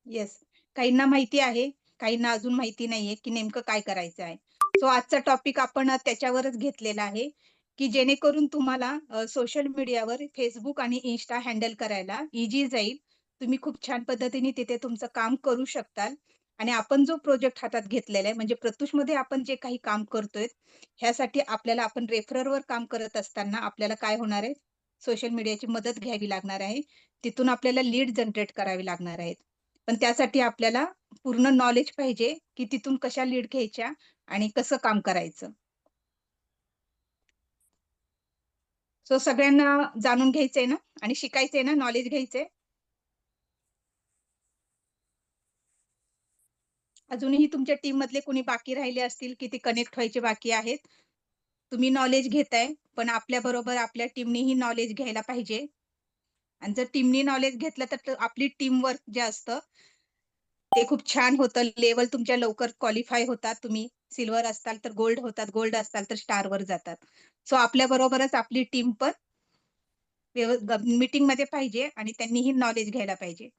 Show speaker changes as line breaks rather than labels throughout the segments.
Yes. काहींना माहिती आहे, काहींना अजून माहिती नाहीये, की नेमकं काय करायचं आहे. सो आजचा टॉपिक आपण त्याच्यावरच घेतलेला आहे, की जेणेकरून तुम्हाला सोशल मीडियावर Facebook आणि Insta हँडल करायला ईझी जाईल. तुम्ही खूप छान पद्धतीने तिथे तुमचं काम करू शकताल आणि आपण जो प्रोजेक्ट हातात घेतलेला आहे, म्हणजे प्रत्यूषमध्ये आपण जे काही काम करतोय, ह्यासाठी आपल्याला आपण रेफररवर काम करत असताना आपल्याला काय होणार आहे, सोशल मीडियाची मदत घ्यावी लागणार आहे. तिथून आपल्याला लीड जनरेट करावी लागणार आहेत. पण त्यासाठी आपल्याला पूर्ण नॉलेज पाहिजे, की तिथून कशा लीड घ्यायच्या आणि कसं काम करायचं. सो सगळ्यांना जाणून घ्यायचंय ना आणि शिकायचंय ना, नॉलेज घ्यायचंय. अजूनही तुमच्या टीममधले कोणी बाकी राहिले असतील, की ते कनेक्ट व्हायचे बाकी आहेत. तुम्ही नॉलेज घेताय, पण आपल्याबरोबर आपल्या टीमनीही नॉलेज घ्यायला पाहिजे आणि जर टीमनी नॉलेज घेतलं, तर आपली टीमवर्क जे असतं, ते खूप छान होतं. लेव्हल तुमच्या लवकर क्वालिफाय होतात. तुम्ही सिल्व्हर असताल तर गोल्ड होतात, गोल्ड असताल तर स्टारवर जातात. सो आपल्याबरोबरच आपली टीम पण मीटिंगमध्ये पाहिजे आणि त्यांनीही नॉलेज घ्यायला पाहिजे.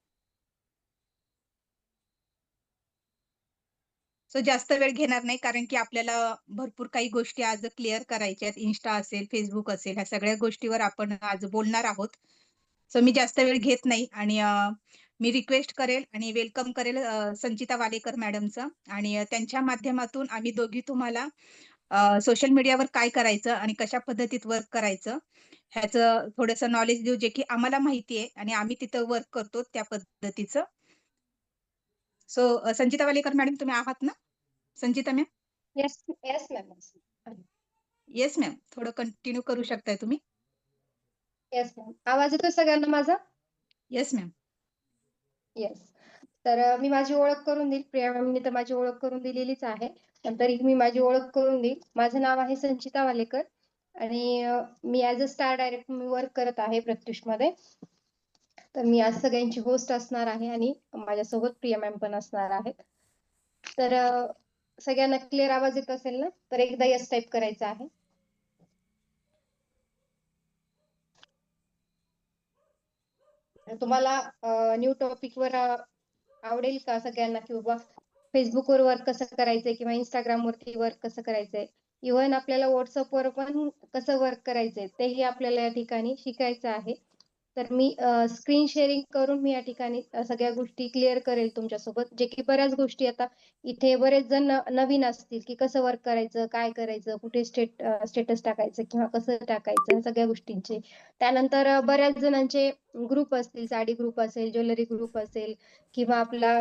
सो जास्त वेळ घेणार नाही कारण की आपल्याला भरपूर काही गोष्टी आज क्लिअर करायच्या आहेत. Insta असेल, Facebook असेल, ह्या सगळ्या गोष्टीवर आपण आज बोलणार आहोत. सो मी जास्त वेळ घेत नाही आणि मी रिक्वेस्ट करेल आणि वेलकम करेल संचिता वालेकर मॅडमचं आणि त्यांच्या माध्यमातून आम्ही दोघी तुम्हाला सोशल मीडियावर काय करायचं आणि कशा पद्धतीत वर्क करायचं, ह्याचं थोडंसं नॉलेज देऊ, जे की आम्हाला माहिती आहे आणि आम्ही तिथं वर्क करतो त्या पद्धतीचं. सो संचिता वालेकर मॅडम तुम्ही आहात ना? Sanchita ma'am?
Yes, yes ma'am.
Yes ma'am. थोडं कंटिन्यू करू शकताय तुम्ही?
Yes ma'am. आवाज येतोय सगळ्यांना माझा?
Yes ma'am.
येस. तर मी माझी ओळख करून देईल. प्रिया मॅमनी तर माझी ओळख करून दिलेलीच आहे. पण तरीही मी माझी ओळख करून देईल. माझं नाव आहे संचिता वालेकर आणि मी ॲज अ स्टार डायरेक्टर मी वर्क करत आहे प्रत्युषमध्ये. तर मी आज सगळ्यांची होस्ट असणार आहे आणि माझ्यासोबत प्रिया मॅम पण असणार आहेत. तर सगळ्यांना क्लिअर आवाज येत असेल ना? तर एकदा येस टाइप करायचं आहे. तुम्हाला न्यू टॉपिकवर आवडेल का सगळ्यांना की बाबा Facebookवर वर्क कसं करायचंय किंवा Instagramवरती वर्क कसं करायचंय? इव्हन आपल्याला WhatsAppवर पण कसं वर्क करायचंय तेही आपल्याला या ठिकाणी शिकायचं आहे. तर मी स्क्रीन शेअरिंग करून मी या ठिकाणी सगळ्या गोष्टी क्लिअर करेल तुमच्यासोबत. जे की बऱ्याच गोष्टी आता इथे बरेच जण नवीन असतील की कसं वर्क करायचं, काय करायचं, कुठे स्टेटस टाकायचं किंवा कसं टाकायचं ह्या सगळ्या गोष्टींचे. त्यानंतर बऱ्याच जणांचे ग्रुप असतील, साडी ग्रुप असेल, ज्वेलरी ग्रुप असेल किंवा आपला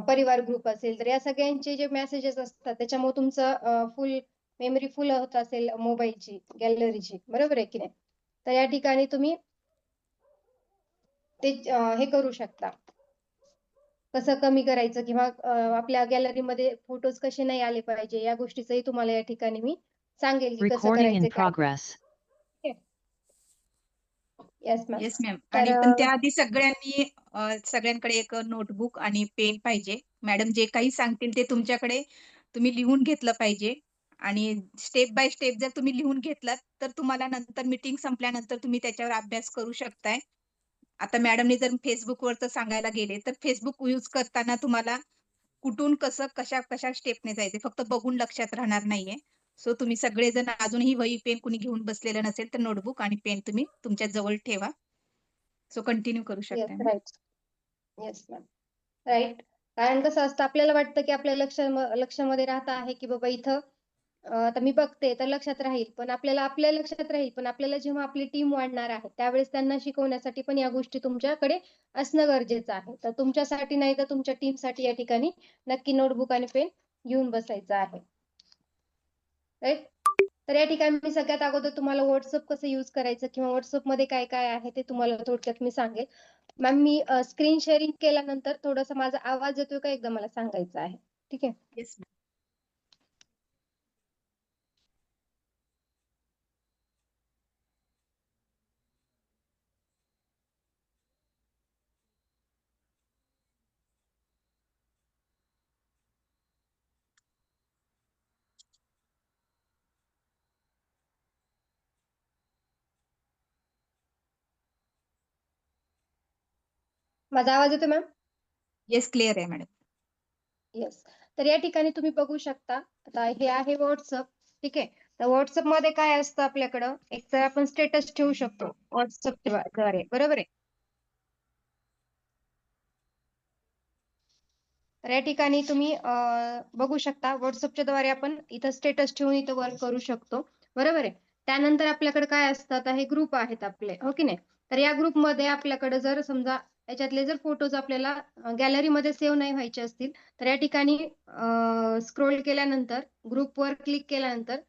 परिवार ग्रुप असेल, तर या सगळ्यांचे जे मेसेजेस असतात त्याच्यामुळे तुमचं फुल मेमरी फुल होत असेल मोबाईलची, गॅलरीची. बरोबर आहे की नाही? तर या ठिकाणी तुम्ही ते हे करू शकता. कसं कमी करायचं किंवा आपल्या गॅलरीमध्ये फोटोज कसे नाही आले पाहिजे या गोष्टीचंही तुम्हाला या ठिकाणी मी सांगेल की कसं
Recording in
करायचं काय.
progress.
Yes ma'am.
Yes ma'am.
तर
आणि पण त्याआधी सगळ्यांनी सगळ्यांकडे एक नोटबुक आणि पेन पाहिजे. मॅडम जे काही सांगतील ते तुमच्याकडे तुम्ही लिहून घेतलं पाहिजे आणि स्टेप बाय स्टेप जर तुम्ही लिहून घेतलात, तर तुम्हाला नंतर मीटिंग संपल्यानंतर तुम्ही त्याच्यावर अभ्यास करू शकताय. आता मॅडमनी जर Facebookवरचं सांगायला गेले, तर Facebook यूज करताना तुम्हाला कुठून कसं, कशा स्टेपने जायचं फक्त बघून लक्षात राहणार नाहीये. सो तुम्ही सगळेजण अजूनही वही, पेन कुणी घेऊन बसलेलं नसेल, तर नोटबुक आणि पेन तुम्ही तुमच्या जवळ ठेवा. सो कंटिन्यू करू
येस
शकताय ma'am.
Right. Yes ma'am. Right. कारण कसं असतं आपल्याला वाटतं की आपल्या लक्षामध्ये राहत आहे की बाबा इथं आता मी बघते तर लक्षात राहील. पण आपल्या लक्षात राहील. पण आपल्याला जेव्हा आपली टीम वाढणार आहे, त्यावेळेस त्यांना शिकवण्यासाठी पण या गोष्टी तुमच्याकडे असणं गरजेचं आहे. तर तुमच्यासाठी नाही तर तुमच्या टीमसाठी या ठिकाणी नक्की नोटबुक आणि पेन घेऊन बसायचं आहे. राईट? तर या ठिकाणी मी सगळ्यात अगोदर तुम्हाला WhatsApp कसं यूज करायचं किंवा WhatsAppमध्ये काय-काय आहे ते तुम्हाला थोडक्यात मी सांगेल. मॅम मी स्क्रीन शेअरिंग केल्यानंतर थोडासा माझा आवाज येतोय का एकदा मला सांगायचं आहे. ठीक आहे?
Yes ma'am.
माझा आवाज येतोय मॅम?
येस, क्लिअर आहे मॅडम.
येस. तर या ठिकाणी तुम्ही बघू शकता, आता हे आहे WhatsApp. ठीक आहे. तर WhatsApp मध्ये काय असतं आपल्याकडं, एक तर आपण स्टेटस ठेवू शकतो WhatsApp द्वारे, बरोबर आहे. तर या ठिकाणी तुम्ही बघू शकता WhatsAppच्या द्वारे आपण इथं स्टेटस ठेवून इथं वर्क करू शकतो, बरोबर आहे. त्यानंतर आपल्याकडे काय असतं, आता हे ग्रुप आहेत आपले, हो की नाही. तर या ग्रुपमध्ये आपल्याकडे जर समजा याच्यातले जर फोटोज आपल्याला गॅलरीमध्ये सेव्ह नाही व्हायचे असतील, तर या ठिकाणी स्क्रोल केल्यानंतर, ग्रुपवर क्लिक केल्यानंतर,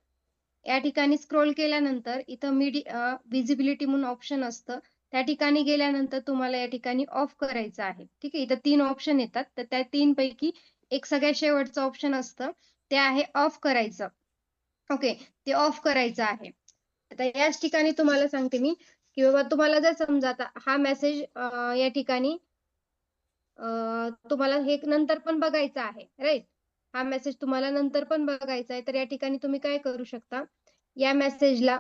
या ठिकाणी स्क्रोल केल्यानंतर इथं व्हिजिबिलिटी म्हणून ऑप्शन असतं. त्या ठिकाणी गेल्यानंतर तुम्हाला या ठिकाणी ऑफ करायचं आहे. ठीक आहे. इथं 3 ऑप्शन येतात. तर त्या 3 पैकी एक सगळ्यात शेवटचं ऑप्शन असतं. ते आहे ऑफ करायचं. ओके. ते ऑफ करायचं आहे. आता याच ठिकाणी तुम्हाला सांगते मी, की बाबा तुम्हाला जर समजा आता हा मेसेज या ठिकाणी तुम्हाला हे नंतर पण बघायचं आहे, राइट? हा मेसेज तुम्हाला नंतर पण बघायचा आहे. तर या ठिकाणी तुम्ही काय करू शकता, या मेसेजला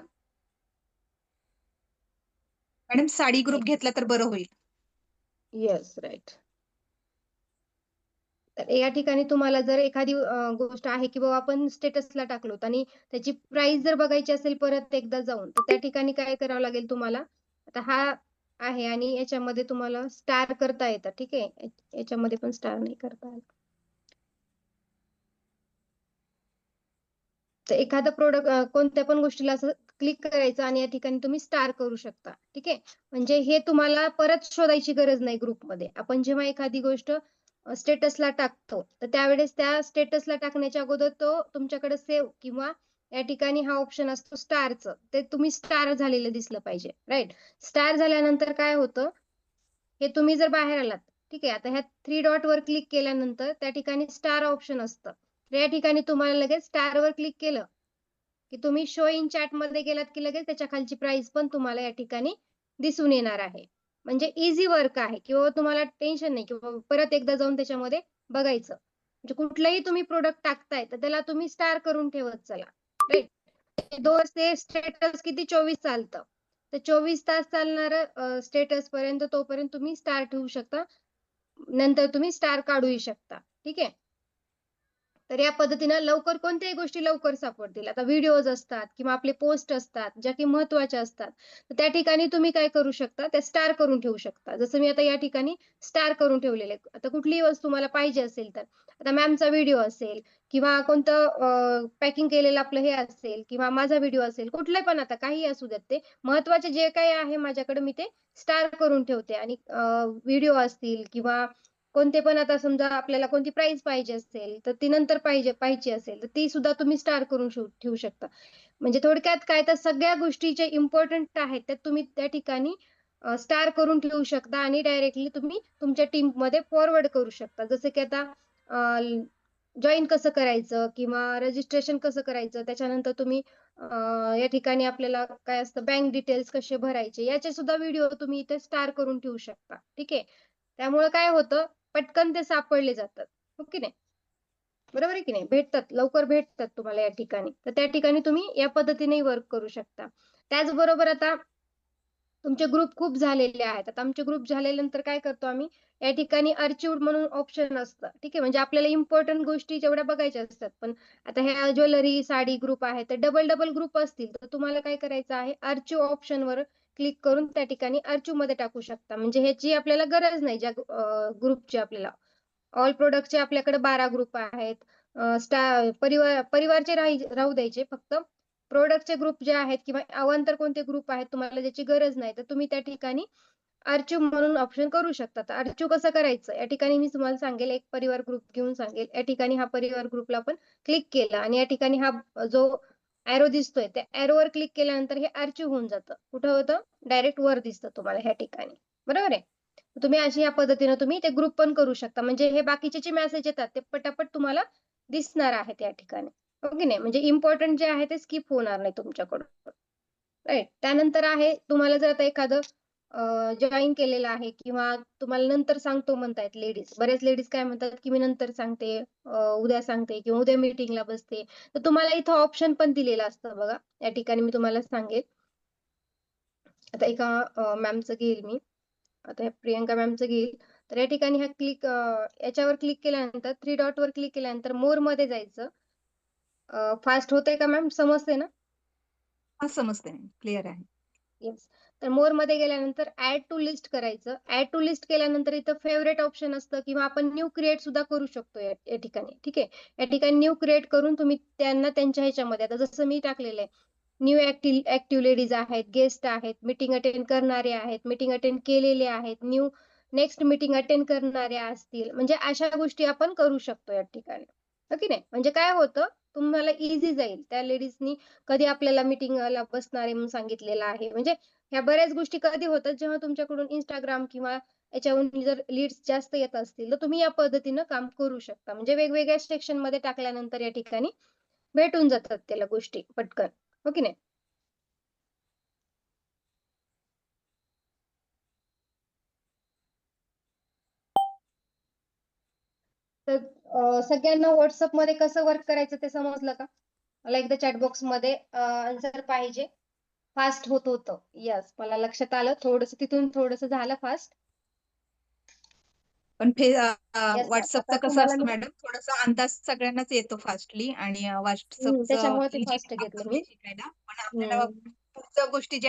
मॅडम साडी ग्रुप घेतला तर बरं होईल.
Yes, right. तर या ठिकाणी तुम्हाला जर एखादी गोष्ट आहे, की बाबा आपण स्टेटसला टाकलोत आणि त्याची प्राइस जर बघायची असेल परत एकदा जाऊन, तर त्या ठिकाणी काय करावं लागेल तुम्हाला? आता हा आहे आणि याच्यामध्ये तुम्हाला स्टार करता येतं, ठीक आहे? याच्यामध्ये पण स्टार नाही करता आलं. तर एखादं कोणत्या पण गोष्टीला असं क्लिक करायचं आणि या ठिकाणी तुम्ही स्टार करू शकता. ठीक आहे. म्हणजे हे तुम्हाला परत शोधायची गरज नाही ग्रुपमध्ये. आपण जेव्हा एखादी गोष्ट स्टेटसला टाकतो, तर त्यावेळेस त्या स्टेटसला टाकण्याच्या अगोदर तो तुमच्याकडे सेव्ह किंवा या ठिकाणी हा ऑप्शन असतो स्टारचं. ते तुम्ही स्टार झालेलं दिसलं पाहिजे. राइट? स्टार झाल्यानंतर काय होतं, हे तुम्ही जर बाहेर आलात, ठीक आहे. आता ह्या 3 डॉटवर क्लिक केल्यानंतर त्या ठिकाणी स्टार ऑप्शन असतं. तर या ठिकाणी तुम्हाला लगेच स्टारवर क्लिक केलं, की तुम्ही शो इन चॅटमध्ये गेलात, की लगेच त्याच्या खालची प्राइस पण तुम्हाला या ठिकाणी दिसून येणार आहे. म्हणजे ईझी वर्क आहे किंवा तुम्हाला टेन्शन नाही किंवा परत एकदा जाऊन त्याच्यामध्ये बघायचं. म्हणजे कुठलाही तुम्ही प्रॉडक्ट टाकताय, तर त्याला तुम्ही स्टार करून ठेवत चला. राइट? ते स्टेटस किती 24 चालतं. तर 24 तास चालणारं स्टेटसपर्यंत तोपर्यंत तुम्ही स्टार ठेवू शकता. नंतर तुम्ही स्टार काढूही शकता. ठीक आहे. तर या पद्धतीनं लवकर कोणत्याही गोष्टी लवकर सापडतील. आता व्हिडिओज असतात किंवा आपले पोस्ट असतात, ज्या की महत्त्वाच्या असतात. तर त्या ठिकाणी तुम्ही काय करू शकता, त्या स्टार करून ठेवू शकता. जसं मी आता या ठिकाणी स्टार करून ठेवलेले आहे. आता कुठलीही वस्तू मला पाहिजे असेल तर. आता मॅमचा व्हिडिओ असेल किंवा कोणतं पॅकिंग केलेलं आपलं हे असेल किंवा माझा व्हिडिओ असेल, कुठले पण आता काहीही असू देत ते. महत्त्वाचे जे काही आहे माझ्याकडे मी ते स्टार करून ठेवते आणि व्हिडिओ असतील किंवा कोणते पण आता समजा आपल्याला कोणती प्राइस पाहिजे असेल, तर ती नंतर पाहायची असेल, तर ती सुद्धा तुम्ही स्टार करून ठेवू शकता. म्हणजे थोडक्यात काय तर सगळ्या गोष्टी ज्या इम्पोर्टंट आहेत, त्या तुम्ही त्या ठिकाणी स्टार करून ठेवू शकता आणि डायरेक्टली तुम्ही तुमच्या टीममध्ये फॉरवर्ड करू शकता. जसं की आता जॉइन कसं करायचं किंवा रजिस्ट्रेशन कसं करायचं, त्याच्यानंतर तुम्ही या ठिकाणी आपल्याला काय असतं बँक डिटेल्स कसे भरायचे, याचे सुद्धा व्हिडिओ तुम्ही इथे स्टार करून ठेवू शकता. ठीक आहे. त्यामुळे काय होतं, पटकन ते सापडले जातात. हो की नाही? बरोबर आहे की नाही? भेटतात, लवकर भेटतात तुम्हाला या ठिकाणी. तर त्या ठिकाणी तुम्ही या पद्धतीने वर्क करू शकता. त्याचबरोबर आता तुमचे ग्रुप खूप झालेले आहेत. आता आमचे ग्रुप झाल्यानंतर काय करतो आम्ही, या ठिकाणी आर्चिव्हड म्हणून ऑप्शन असतं. ठीक आहे. म्हणजे आपल्याला इम्पोर्टंट गोष्टी जेवढ्या बघायच्या असतात. पण आता ह्या ज्वेलरी, साडी ग्रुप आहे, तर डबल ग्रुप असतील, तर तुम्हाला काय करायचं आहे, आर्चिव्ह ऑप्शनवर क्लिक करून त्या ठिकाणी आर्चिव्हमध्ये टाकू शकता. म्हणजे ह्याची आपल्याला गरज नाही ज्या ग्रुपची आपल्याला. ऑल प्रॉडक्टचे आपल्याकडे 12 ग्रुप आहेत. परिवारचे राहू द्यायचे. फक्त प्रॉडक्टचे ग्रुप जे आहेत किंवा अवांतर कोणते ग्रुप आहेत तुम्हाला ज्याची गरज नाही, तर तुम्ही त्या ठिकाणी आर्चिव्ह म्हणून ऑप्शन करू शकता. तर आर्चिव्ह कसं करायचं? या ठिकाणी मी तुम्हाला सांगेल, एक परिवार ग्रुप घेऊन सांगेल. या ठिकाणी हा परिवार ग्रुपला आपण क्लिक केलं आणि या ठिकाणी हा जो एरो दिसतोय, त्या एरोवर क्लिक केल्यानंतर हे आर्चिव्ह होऊन जातं. कुठं होतं? डायरेक्ट वर दिसतं तुम्हाला ह्या ठिकाणी. बरोबर आहे? तुम्ही अशी या पद्धतीने तुम्ही ते ग्रुप पण करू शकता. म्हणजे हे बाकीचे जे मेसेज येतात ते पटापट तुम्हाला दिसणार आहेत या ठिकाणी. हो की नाही? म्हणजे इम्पोर्टंट जे आहे ते स्किप होणार नाही तुमच्याकडून. राइट. त्यानंतर आहे तुम्हाला जर आता एखादं जॉइन केलेलं आहे किंवा तुम्हाला नंतर सांगतो म्हणतायत लेडीज. बऱ्याच लेडीज काय म्हणतात, की मी नंतर सांगते, उद्या सांगते किंवा उद्या मीटिंगला बसते. तर तुम्हाला इथं ऑप्शन पण दिलेलं असतं बघा. या ठिकाणी मी तुम्हाला सांगेल. आता एका मॅमचं घेईल मी. आता ह्या प्रियंका मॅमचं घेईल. तर या ठिकाणी याच्यावर क्लिक केल्यानंतर 3 डॉटवर क्लिक केल्यानंतर मोरमध्ये जायचं. फास्ट होतंय का मॅम? समजतंय ना?
हां, समजतंय. क्लिअर आहे.
येस. तर मोरमध्ये गेल्यानंतर ॲड टू लिस्ट करायचं. ॲड टू लिस्ट केल्यानंतर इथं फेव्हरेट ऑप्शन असतं किंवा आपण न्यू क्रिएट सुद्धा करू शकतो या या ठिकाणी. ठीक आहे. या ठिकाणी न्यू क्रिएट करून तुम्ही त्यांना त्यांच्या ह्याच्यामध्ये आता जसं मी टाकलेलं आहे. न्यू ॲक्टिव्ह लेडीज आहेत, गेस्ट आहेत, मीटिंग अटेंड करणारे आहेत, मीटिंग अटेंड केलेले आहेत, नेक्स्ट मीटिंग अटेंड करणारे असतील. म्हणजे अशा गोष्टी आपण करू शकतो या ठिकाणी. हो की नाही? म्हणजे काय होतं, तुम्हाला ईझी जाईल. त्या लेडीजनी कधी आपल्याला मीटिंगला बसणार आहे म्हणून सांगितलेलं आहे. म्हणजे ह्या बऱ्याच गोष्टी कधी होतात, जेव्हा तुमच्याकडून Instagram किंवा याच्यावरून जर लीड्स जास्त येत असतील, तर तुम्ही या पद्धतीनं काम करू शकता. म्हणजे वेगवेगळ्या सेक्शनमध्ये टाकल्यानंतर या ठिकाणी भेटून जातात त्याला गोष्टी पटकन. हो की नाही? तर सगळ्यांना WhatsAppमध्ये कसं वर्क करायचं ते समजलं का? मला एकदा चॅट बॉक्समध्ये आन्सर पाहिजे. फास्ट होत होतं. येस, मला लक्षात आलं. तिथून थोडंसं झालं फास्ट.
पण
येस मॅम.
WhatsAppचं
आता
कसं
तुम्हाला
असतं
मी
मॅडम, थोडासा अंदाज सगळ्यांनाच येतो फास्टली आणि WhatsAppचं
त्याच्यामुळे ते
इझी
फास्ट घेतलं
असते
मी.
शिकायला. पण आपल्याला
हं.
पुढच्या गोष्टी ज्या